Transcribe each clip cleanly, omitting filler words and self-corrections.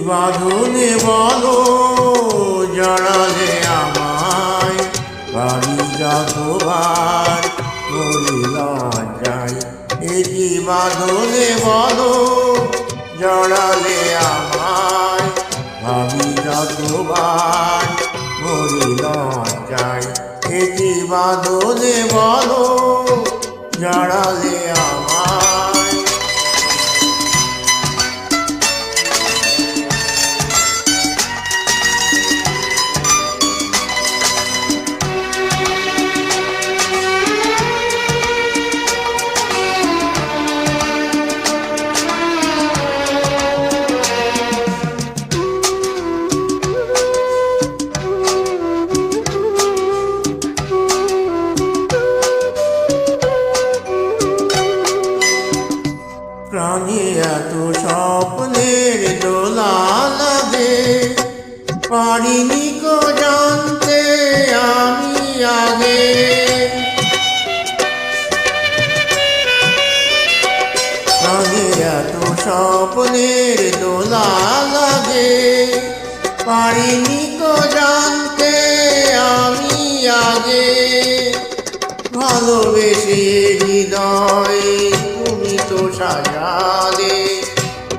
বাঁধনে বলো জড়ালে আমায়, বাড়ি যতবার মরি লজ্জায়। কি বাঁধনে বলো জড়ালে আমায়, ভাবি যতবার মরি লজ্জায়। কি বাঁধনে বলো জড়ালে আমায়। প্রাণে এত স্বপ্নের দোলা লাগে, পারিনি কো জানতে আমি আগে। প্রাণে এত স্বপ্নের দোলা লাগে, পারিনি কো জানতে আমি আগে। ভালোবেসে হৃদয় তুমি তো সাজালে,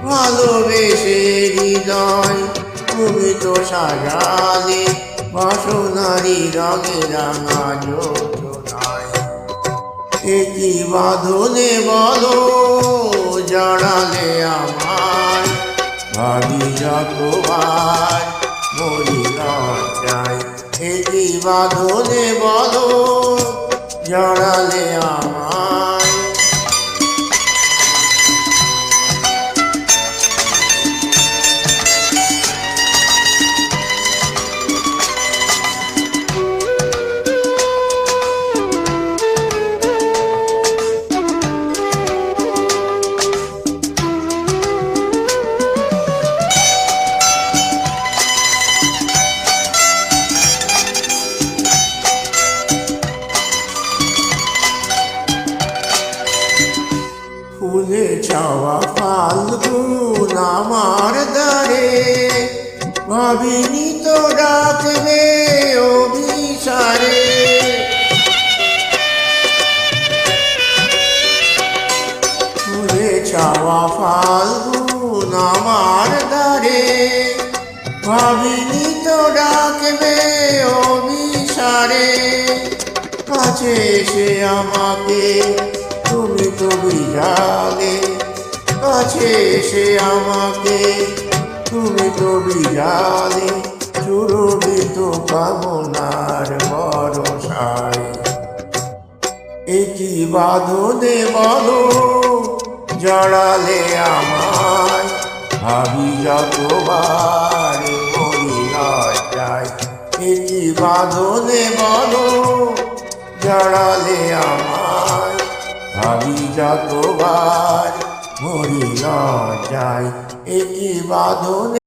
ভালোবেসে হৃদয় তুমি তো সাজালে, বাসনারি রঙে রাঙা যোজনায়। কি বাঁধনে বলো জড়ালে আমায়, ভাবি যতবার মরি লজ্জায়। কি বাঁধনে বলো জড়ালে আমায়। ফুলে ছাওয়া ফাল্গুন আমার দ্বারে, ভাবিনি তো ডাকবে অভিসারে। ফুলে ছাওয়া ফাল্গুন আমার দ্বারে, ভাবিনি তো ডাকবে অভিসারে। কাছে এসে আমাকে তুমি তো বিজালে, কাছে এসে আমাকে তুমি তো বিজালে, সুরভিত কামনার ভরসায়। কি বাঁধনে বলো জড়ালে আমায়, ভাবি যতবার মরি লজ্জায়। কি বাঁধনে বলো জড়ালে আমায়, ভাবি যতবার মরি লজ্জায়। কি বাঁধনে